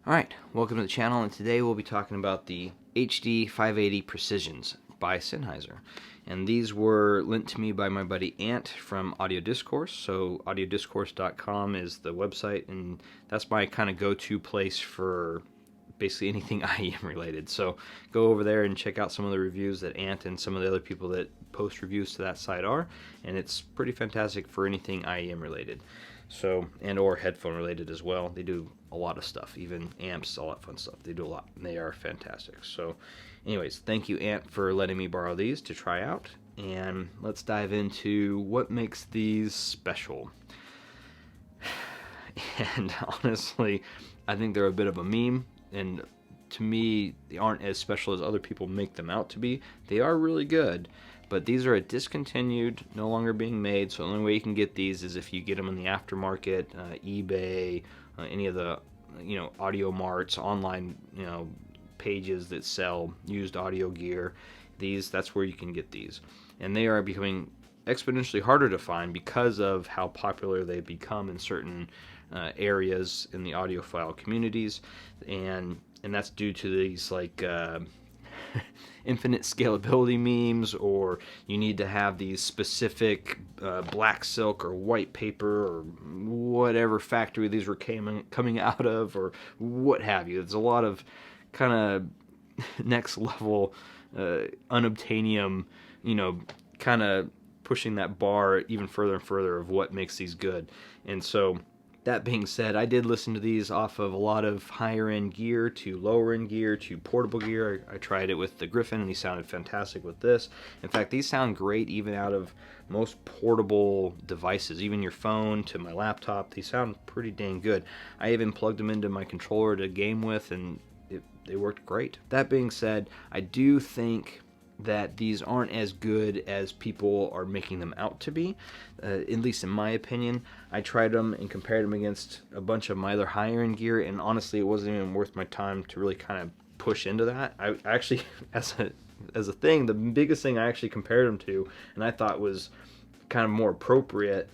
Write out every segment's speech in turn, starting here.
Alright, welcome to the channel, and today we'll be talking about the HD580 Precisions by Sennheiser. And these were lent to me by my buddy Ant from Audio Discourse. So audiodiscourse.com is the website, and that's my kind of go-to place for basically anything IEM related. So go over there and check out some of the reviews that Ant and some of the other people that post reviews to that site are, and it's pretty fantastic for anything IEM related. So, and or headphone related as well. They do a lot of stuff, even amps, all that fun stuff. They do a lot, and they are fantastic. So anyways, thank you, Ant, for letting me borrow these to try out, and let's dive into what makes these special. And honestly, I think they're a bit of a meme, and to me, they aren't as special as other people make them out to be. They are really good, but these are discontinued, no longer being made, so the only way you can get these is if you get them in the aftermarket, eBay, any of the audio marts, online pages that sell used audio gear. That's where you can get these, and they are becoming exponentially harder to find because of how popular they've become in certain areas in the audiophile communities, and that's due to these like infinite scalability memes, or you need to have these specific black silk or white paper or whatever factory these were coming out of, or what have you. There's a lot of kind of next level unobtainium, kind of pushing that bar even further and further of what makes these good. And so that being said, I did listen to these off of a lot of higher end gear to lower end gear to portable gear. I tried it with the Griffin, and he sounded fantastic with this. In fact, these sound great even out of most portable devices, even your phone to my laptop. These sound pretty dang good. I even plugged them into my controller to game with, and they worked great. That being said, I do think that these aren't as good as people are making them out to be, at least in my opinion. I tried them and compared them against a bunch of my other higher end gear, and honestly, it wasn't even worth my time to really kind of push into that. I actually, as a thing, the biggest thing I actually compared them to, and I thought was kind of more appropriate,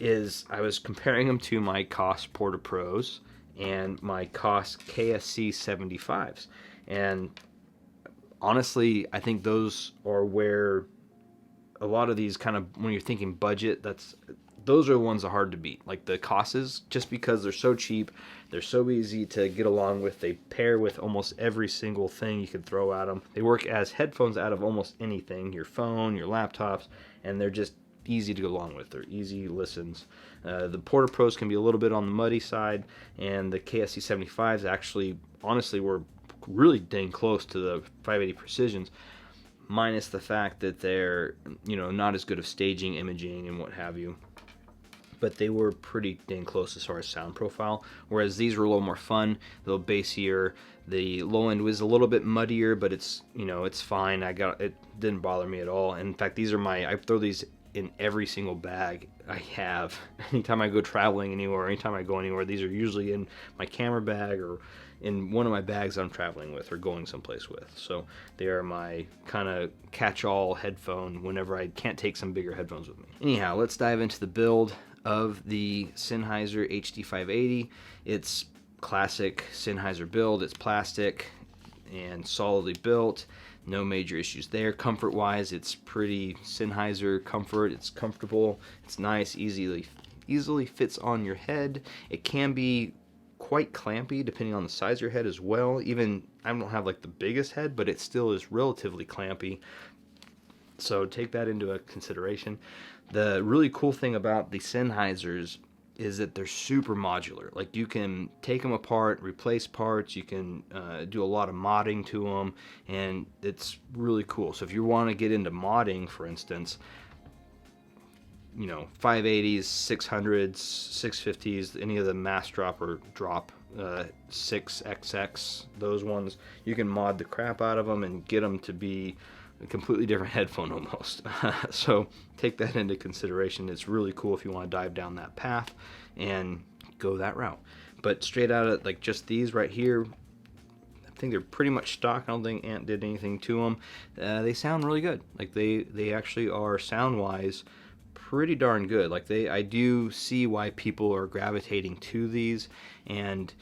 is I was comparing them to my Koss Porta Pros and my Koss KSC 75s, and honestly, I think those are where a lot of these kind of, when you're thinking budget, those are the ones that are hard to beat. Like the Kosses, just because they're so cheap, they're so easy to get along with. They pair with almost every single thing you could throw at them. They work as headphones out of almost anything, your phone, your laptops, and they're just easy to go along with. They're easy listens. The Porta Pros can be a little bit on the muddy side, and the KSC 75s actually, honestly, were really dang close to the 580 Precisions, minus the fact that they're not as good of staging, imaging, and what have you, but they were pretty dang close as far as sound profile, whereas these were a little more fun, a little bassier. The low end was a little bit muddier, but it's it's fine. It didn't bother me at all. And in fact, I throw these in every single bag I have. Anytime I go traveling anywhere, anytime I go anywhere, these are usually in my camera bag or in one of my bags I'm traveling with or going someplace with. So they are my kind of catch-all headphone whenever I can't take some bigger headphones with me. Anyhow, let's dive into the build of the Sennheiser HD580. It's classic Sennheiser build. It's plastic and solidly built. No major issues there. Comfort-wise, it's pretty Sennheiser comfort. It's comfortable. It's nice. Easily fits on your head. It can be quite clampy depending on the size of your head as well. Even I don't have like the biggest head, but it still is relatively clampy. So take that into consideration. The really cool thing about the Sennheisers is that they're super modular. Like you can take them apart, replace parts, you can do a lot of modding to them, and it's really cool. So if you want to get into modding, for instance, 580s, 600s, 650s, any of the mass drop or drop 6XX, those ones, you can mod the crap out of them and get them to be a completely different headphone almost. So take that into consideration. It's really cool if you want to dive down that path and go that route. But straight out of like just these right here, I think they're pretty much stock. I don't think Ant did anything to them. They sound really good. Like they actually are sound-wise pretty darn good. Like I do see why people are gravitating to these, and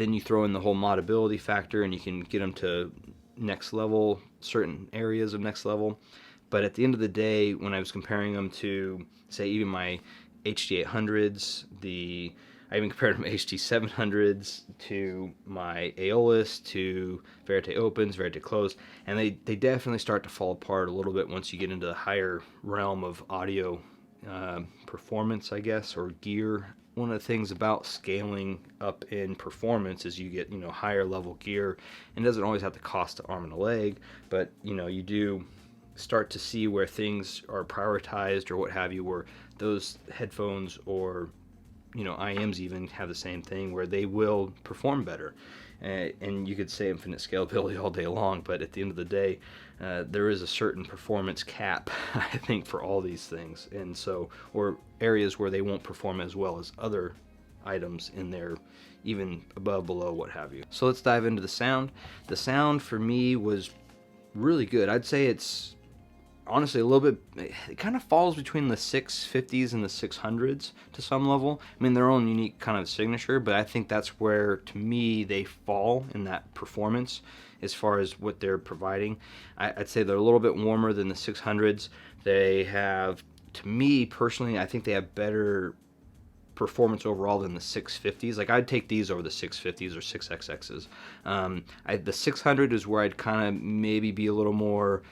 then you throw in the whole modability factor, and you can get them to next level, certain areas of next level. But at the end of the day, when I was comparing them to, say, even my HD800s, I even compared them to HD700s, to my Aeolus, to Verite Opens, Verite Closed, and they definitely start to fall apart a little bit once you get into the higher realm of audio performance, I guess, or gear. One of the things about scaling up in performance is you get, higher level gear, and it doesn't always have to cost an arm and a leg, but, you do start to see where things are prioritized or what have you, where those headphones or IMs even have the same thing, where they will perform better. And you could say infinite scalability all day long, but at the end of the day, there is a certain performance cap, I think, for all these things. And so, or areas where they won't perform as well as other items in there, even above, below, what have you. So let's dive into the sound. The sound for me was really good. I'd say it's honestly a little bit, it kind of falls between the 650s and the 600s to some level. I mean, their own unique kind of signature, but I think that's where, to me, they fall in that performance as far as what they're providing. I'd say they're a little bit warmer than the 600s. They have, to me personally, I think they have better performance overall than the 650s. Like, I'd take these over the 650s or 6XXs. The 600 is where I'd kind of maybe be a little more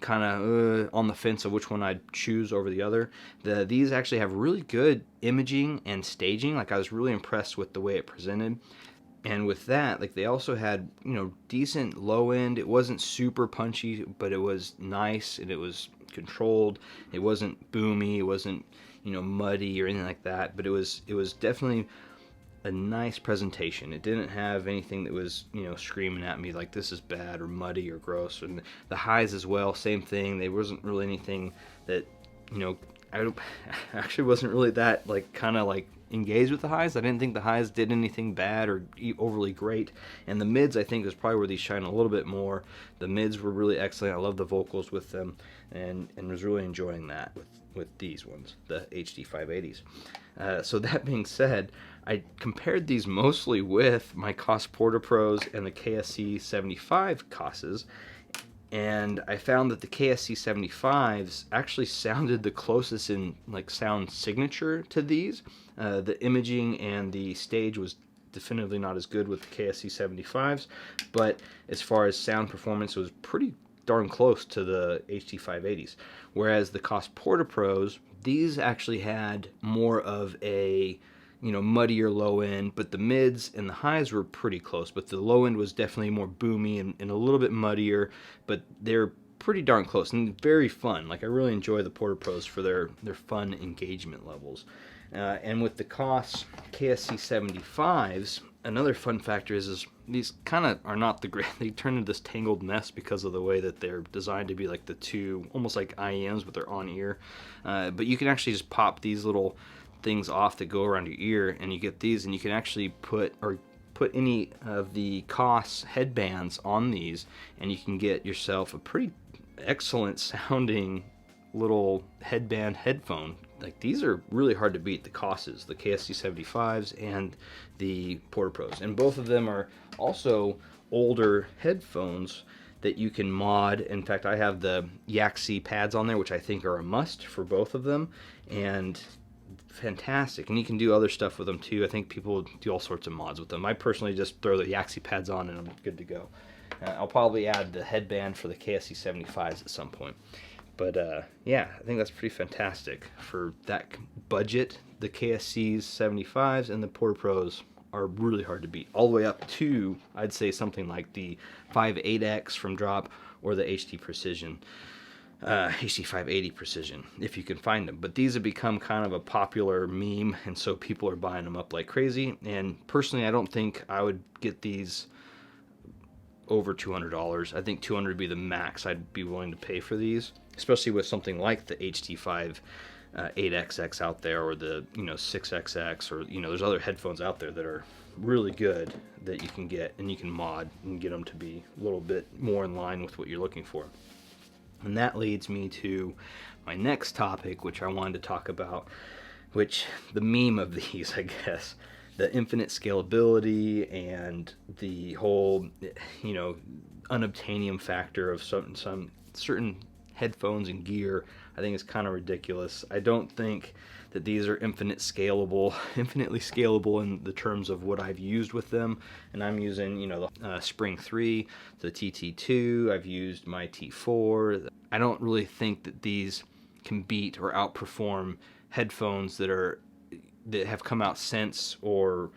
on the fence of which one I'd choose over the other. These actually have really good imaging and staging. Like, I was really impressed with the way it presented. And with that, like, they also had, decent low end. It wasn't super punchy, but it was nice and it was controlled. It wasn't boomy. It wasn't, muddy or anything like that. But it was definitely a nice presentation. It didn't have anything that was, screaming at me like this is bad or muddy or gross. And the highs as well, same thing. There wasn't really anything that, I actually wasn't really that engaged with the highs. I didn't think the highs did anything bad or overly great. And the mids, I think, is probably where these shine a little bit more. The mids were really excellent. I love the vocals with them, and was really enjoying that with these ones, the HD580s. So that being said, I compared these mostly with my Koss Porta Pros and the KSC 75 Kosses, and I found that the KSC 75s actually sounded the closest in sound signature to these. The imaging and the stage was definitively not as good with the KSC 75s, but as far as sound performance, it was pretty darn close to the HD580s. Whereas the Koss Porta Pros, these actually had more of a muddier low end, but the mids and the highs were pretty close. But the low end was definitely more boomy and a little bit muddier, but they're pretty darn close and very fun. Like, I really enjoy the Porta Pros for their fun engagement levels. And with the Koss KSC 75s, another fun factor is these kind of are not the great. They turn into this tangled mess because of the way that they're designed to be like the two, almost like IEMs, but they're on ear. But you can actually just pop these little things off that go around your ear, and you get these, and you can actually put any of the Koss headbands on these, and you can get yourself a pretty excellent sounding little headband headphone. Like, these are really hard to beat, the Kosses, the KSC 75s and the Porta Pros, and both of them are also older headphones that you can mod. In fact, I have the Yaxi pads on there, which I think are a must for both of them, and fantastic. And you can do other stuff with them too. I think people do all sorts of mods with them. I personally just throw the Yaxi pads on and I'm good to go. I'll probably add the headband for the KSC 75s at some point. But yeah, I think that's pretty fantastic for that budget. The KSC's 75s and the Porta Pros are really hard to beat, all the way up to, I'd say, something like the 5.8X from Drop or the HD Precision, HD580 Precision, if you can find them. But these have become kind of a popular meme, and so people are buying them up like crazy. And personally, I don't think I would get these over $200. I think $200 would be the max I'd be willing to pay for these, especially with something like the HD5 8XX out there, or the 6XX, or there's other headphones out there that are really good that you can get, and you can mod and get them to be a little bit more in line with what you're looking for. And that leads me to my next topic, which I wanted to talk about, which the meme of these, I guess. the infinite scalability and the whole, unobtainium factor of some certain headphones and gear, I think is kind of ridiculous. I don't think that these are infinitely scalable in the terms of what I've used with them. And I'm using, the Spring 3, the TT2, I've used my T4. I don't really think that these can beat or outperform headphones that have come out since, or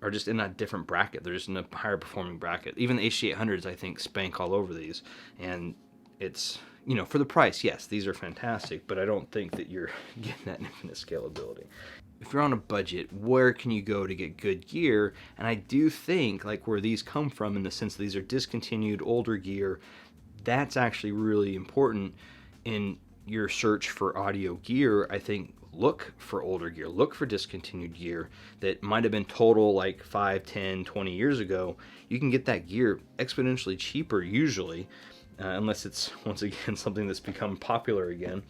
are just in a different bracket. They're just in a higher performing bracket. Even the HD800s, I think, spank all over these. And it's, for the price, yes, these are fantastic, but I don't think that you're getting that infinite scalability. If you're on a budget, where can you go to get good gear? And I do think, like, where these come from, in the sense that these are discontinued older gear, that's actually really important in your search for audio gear. I think look for older gear, look for discontinued gear that might have been total like 5, 10, 20 years ago. You can get that gear exponentially cheaper usually, unless it's, once again, something that's become popular again,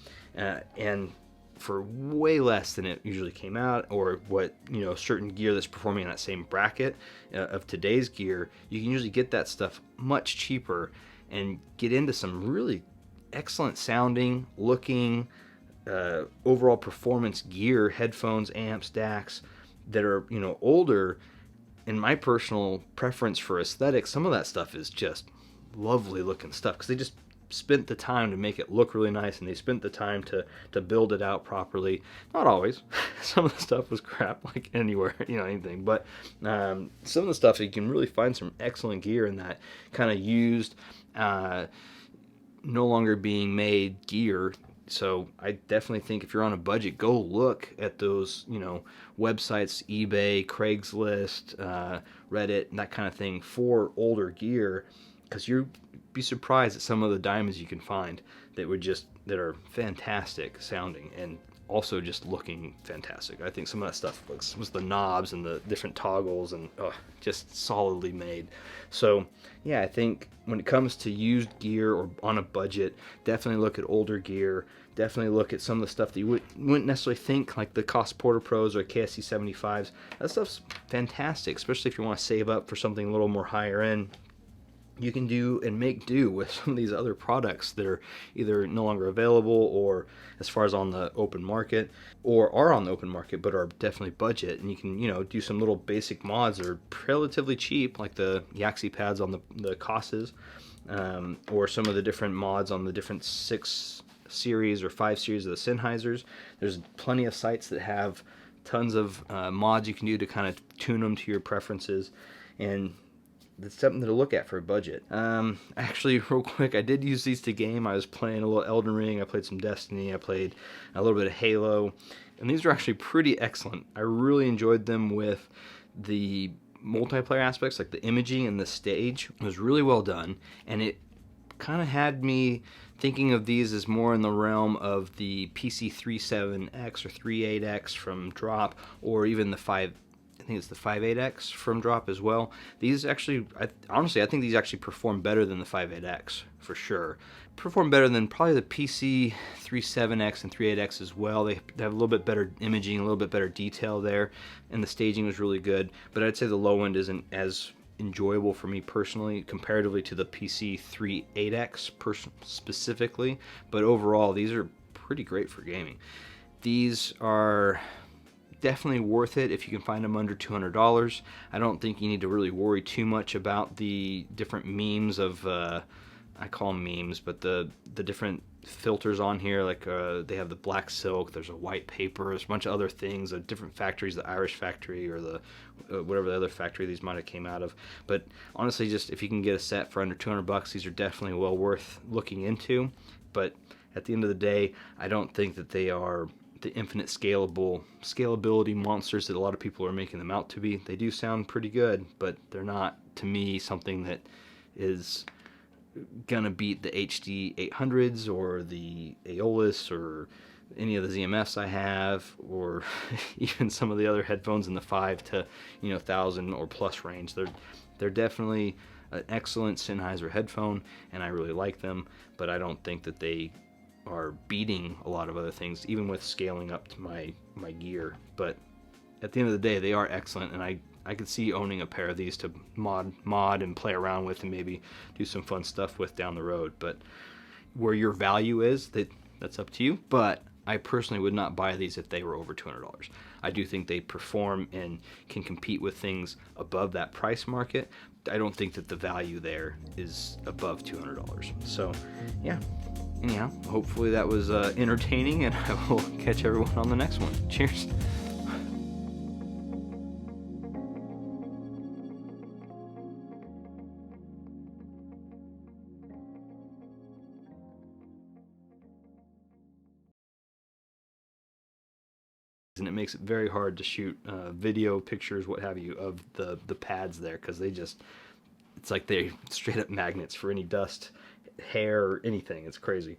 and for way less than it usually came out, or what, certain gear that's performing in that same bracket of today's gear. You can usually get that stuff much cheaper and get into some really excellent sounding, looking, overall performance gear, headphones, amps, DACs that are, older. In my personal preference for aesthetics, some of that stuff is just lovely looking stuff, because they just spent the time to make it look really nice, and they spent the time to build it out properly. Not always. Some of the stuff was crap, like anywhere, anything. But some of the stuff, you can really find some excellent gear in that kind of used, no longer being made gear. So I definitely think if you're on a budget, go look at those, websites, eBay, Craigslist, Reddit, and that kind of thing for older gear, because you'd be surprised at some of the diamonds you can find that that are fantastic sounding and also just looking fantastic. I think some of that stuff was the knobs and the different toggles, and just solidly made. So yeah, I think when it comes to used gear or on a budget, definitely look at older gear. Definitely look at some of the stuff that you wouldn't necessarily think, like the Cost Porter Pros or KSC 75s. That stuff's fantastic, especially if you want to save up for something a little more higher end. You can do and make do with some of these other products that are either no longer available, or as far as on the open market, or are on the open market but are definitely budget. And you can, do some little basic mods that are relatively cheap, like the Yaxi pads on the Cosses, or some of the different mods on the different 6 series or 5 series of the Sennheisers. There's plenty of sites that have tons of mods you can do to kind of tune them to your preferences, and that's something to look at for a budget. Actually, real quick, I did use these to game. I was playing a little Elden Ring, I played some Destiny, I played a little bit of Halo, and these are actually pretty excellent. I really enjoyed them with the multiplayer aspects, like the imaging and the stage was really well done, and it kind of had me thinking of these as more in the realm of the PC37X or 38X from Drop, or even the 58X from Drop as well. These actually, honestly, I think these actually perform better than the 58X for sure. Perform better than probably the PC37X and 38X as well. They have a little bit better imaging, a little bit better detail there, and the staging was really good. But I'd say the low end isn't as enjoyable for me personally comparatively to the PC38X specifically. But overall, these are pretty great for gaming. These are definitely worth it if you can find them under $200. I don't think you need to really worry too much about the different memes of, I call them memes, but the different filters on here, like they have the black silk, there's a white paper, there's a bunch of other things, different factories, the Irish factory or the whatever the other factory these might have came out of. But honestly, just if you can get a set for under $200, these are definitely well worth looking into. But at the end of the day, I don't think that they are the infinite scalability monsters that a lot of people are making them out to be. They do sound pretty good, but they're not, to me, something that is gonna beat the HD800s or the Aeolus or any of the ZMFs I have, or even some of the other headphones in the 5 to 1,000 or plus range. They're definitely an excellent Sennheiser headphone, and I really like them, but I don't think that they are beating a lot of other things, even with scaling up to my gear. But at the end of the day, they are excellent, and I could see owning a pair of these to mod and play around with and maybe do some fun stuff with down the road. But where your value is, that's up to you. But I personally would not buy these if they were over $200. I do think they perform and can compete with things above that price market. I don't think that the value there is above $200. So, yeah. Anyhow, hopefully that was entertaining, and I will catch everyone on the next one. Cheers. And it makes it very hard to shoot video, pictures, what have you, of the pads there, because it's like they're straight up magnets for any dust, hair, or anything. It's crazy.